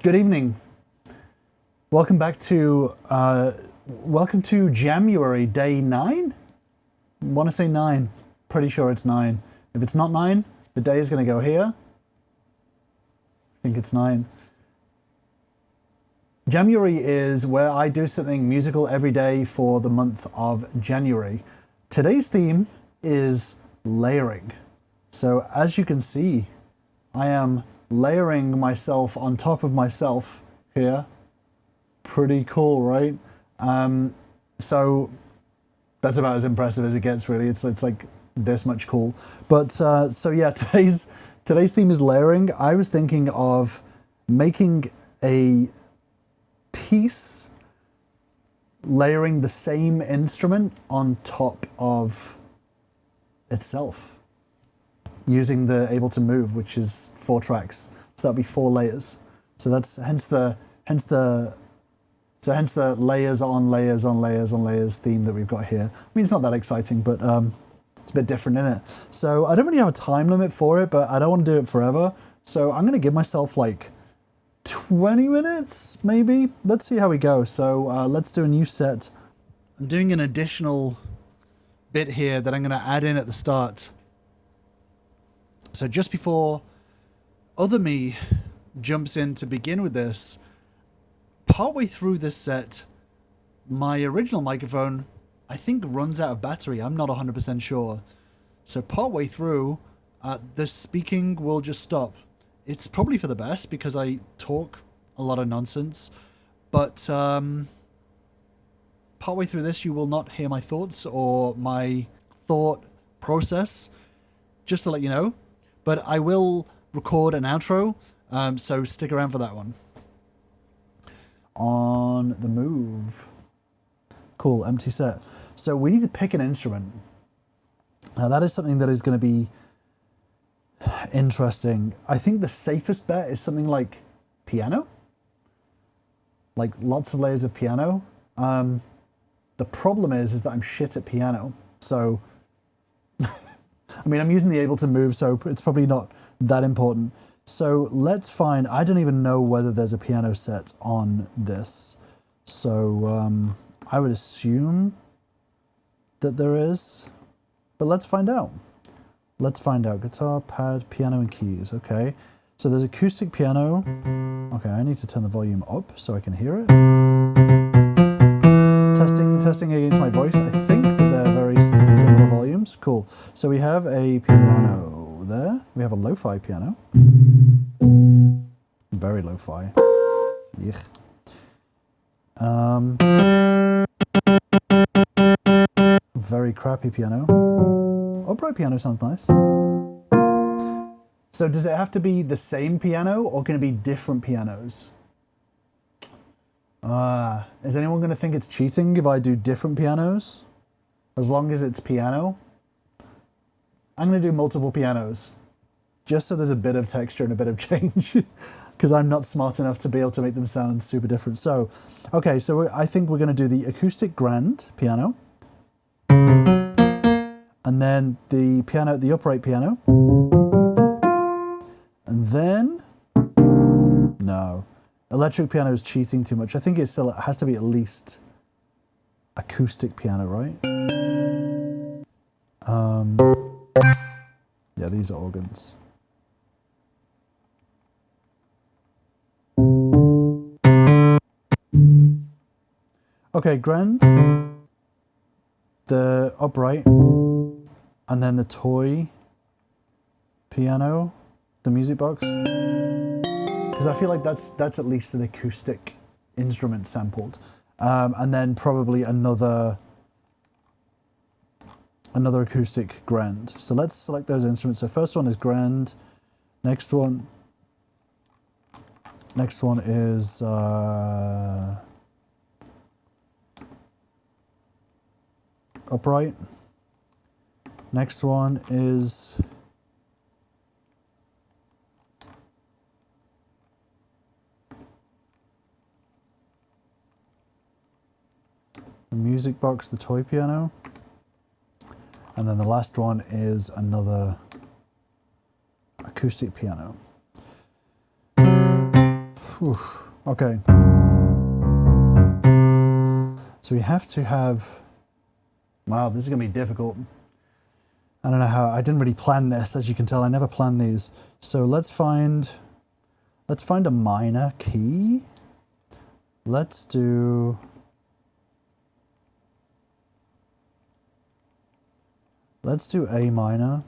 Good evening. Welcome back to Jamuary day 9. I want to say 9. Pretty sure it's 9. If it's not 9, the day is going to go here. I think it's 9. Jamuary is where I do something musical every day for the month of January. Today's theme is layering. So as you can see, I am layering myself on top of myself here. Pretty cool, right? So that's about as impressive as it gets, really. It's like this much cool. But so yeah, today's theme is layering. I was thinking of making a piece layering the same instrument on top of itself, using the Ableton Move, which is 4 tracks. So that'll be 4 layers. So that's hence the layers on layers on layers on layers theme that we've got here. I mean, it's not that exciting, but it's a bit different, isn't it? So I don't really have a time limit for it, but I don't want to do it forever. So I'm going to give myself like 20 minutes, maybe. Let's see how we go. So let's do a new set. I'm doing an additional bit here that I'm going to add in at the start. So just before other me jumps in to begin with this, partway through this set, my original microphone, I think, runs out of battery. I'm not 100% sure. So partway through, the speaking will just stop. It's probably for the best because I talk a lot of nonsense. But partway through this, you will not hear my thoughts or my thought process, just to let you know. But I will record an outro, so stick around for that one. On the move. Cool, empty set. So we need to pick an instrument. Now that is something that is going to be interesting. I think the safest bet is something like piano. Like lots of layers of piano. The problem is that I'm shit at piano. So I mean, I'm using the Ableton Move, so it's probably not that important. So let's find, I don't even know whether there's a piano set on this. So I would assume that there is, but let's find out. Let's find out. Guitar, pad, piano, and keys. Okay. So there's acoustic piano. Okay, I need to turn the volume up so I can hear it. Testing against my voice. I think that they're very similar volumes. Cool. So we have a piano there. We have a lo-fi piano. Very lo-fi. Yuck. Very crappy piano. Upright piano sounds nice. So does it have to be the same piano or can it be different pianos? Is anyone going to think it's cheating if I do different pianos? As long as it's piano? I'm going to do multiple pianos. Just so there's a bit of texture and a bit of change. Because I'm not smart enough to be able to make them sound super different. So, okay, so I think we're going to do the acoustic grand piano. And then the piano, the upright piano. And then, no. Electric piano is cheating too much. I think it still has to be at least acoustic piano, right? Yeah, these are organs. Okay, grand, the upright, and then the toy piano, the music box. Because I feel like that's at least an acoustic instrument sampled. And then probably another acoustic grand. So let's select those instruments. So first one is grand. Next one is upright. Next one is the music box, the toy piano. And then the last one is another acoustic piano. Whew. Okay. So we have to have, wow, this is gonna be difficult. I don't know how, I didn't really plan this. As you can tell, I never plan these. So let's find a minor key. Let's do, A minor.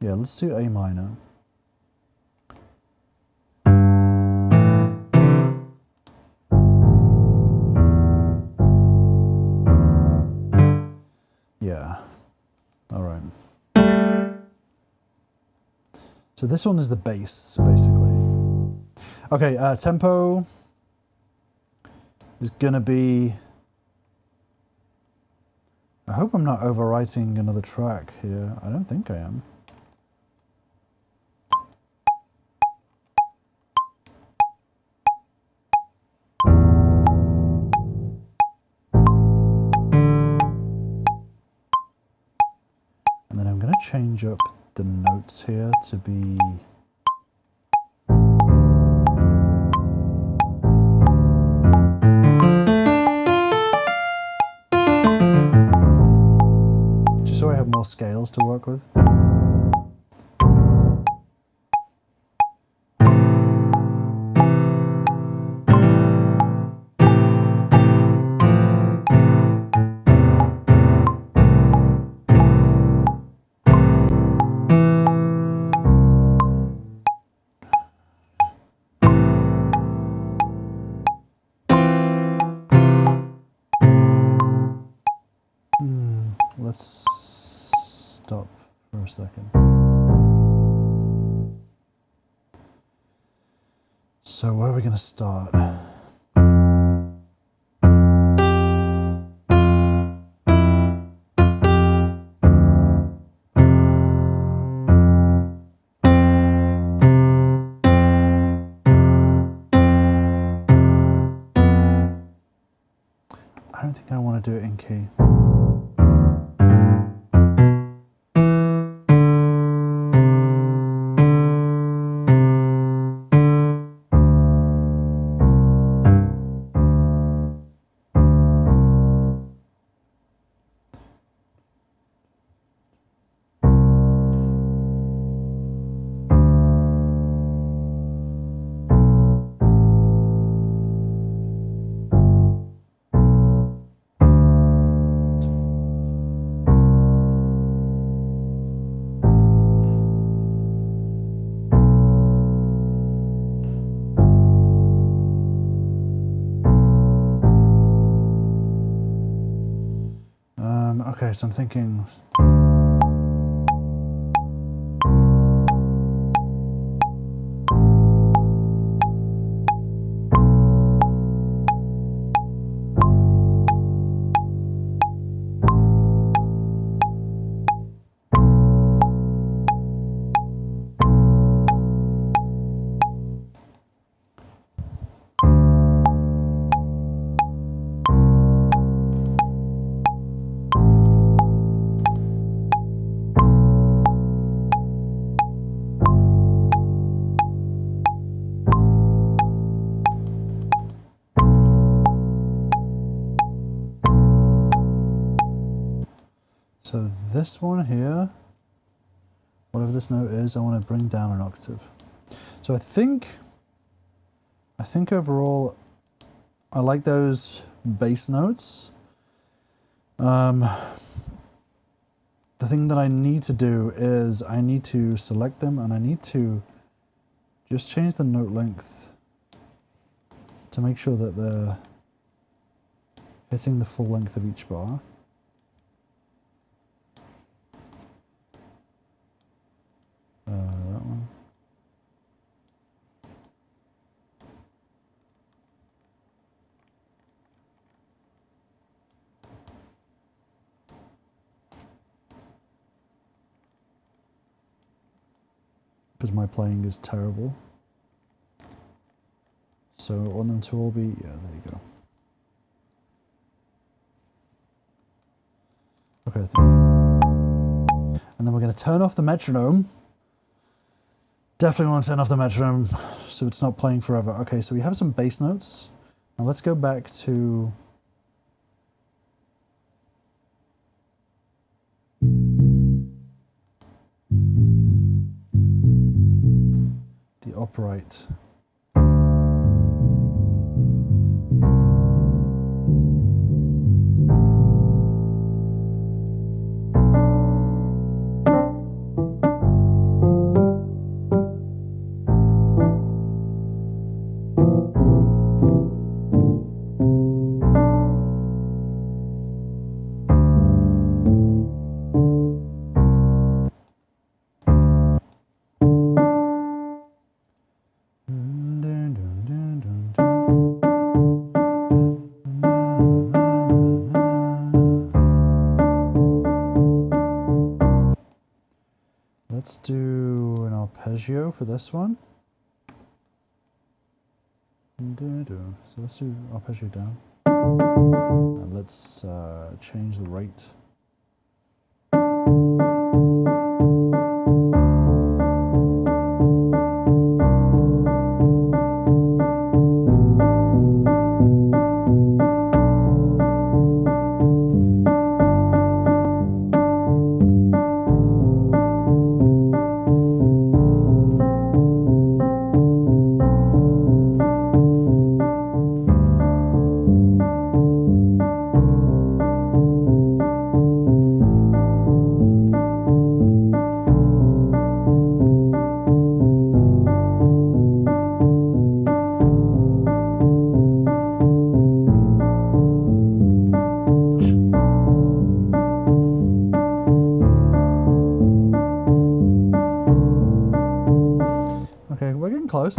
Yeah, let's do A minor. Yeah, all right. So this one is the bass, basically. Okay, tempo is gonna be, I hope I'm not overwriting another track here. I don't think I am. And then I'm gonna change up the notes here to be, just so I have more scales to work with. Let's stop for a second. So where are we going to start? I don't think I want to do it in key. Okay, so I'm thinking. So this one here, whatever this note is, I want to bring down an octave. So I think overall, I like those bass notes. The thing that I need to do is I need to select them and I need to just change the note length to make sure that they're hitting the full length of each bar. That one. Because my playing is terrible. So I want them to all be, yeah, there you go. Okay. And then we're going to turn off the metronome. Definitely want to turn off the metronome so it's not playing forever. Okay, so we have some bass notes. Now let's go back to the upright. Let's do an arpeggio for this one. So let's do arpeggio down. And let's change the rate. Okay, we're getting close.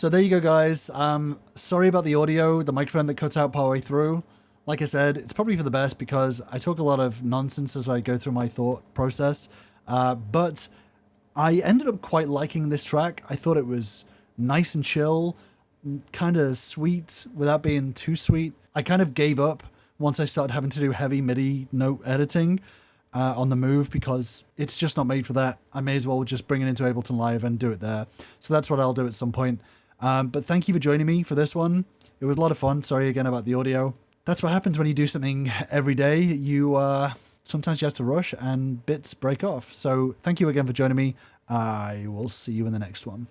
So there you go, guys. Sorry about the audio, the microphone that cuts out partway through. Like I said, it's probably for the best because I talk a lot of nonsense as I go through my thought process. But I ended up quite liking this track. I thought it was nice and chill, kind of sweet without being too sweet. I kind of gave up once I started having to do heavy MIDI note editing on the move because it's just not made for that. I may as well just bring it into Ableton Live and do it there. So that's what I'll do at some point. But thank you for joining me for this one. It was a lot of fun. Sorry again about the audio. That's what happens when you do something every day. Sometimes you have to rush and bits break off. So thank you again for joining me. I will see you in the next one.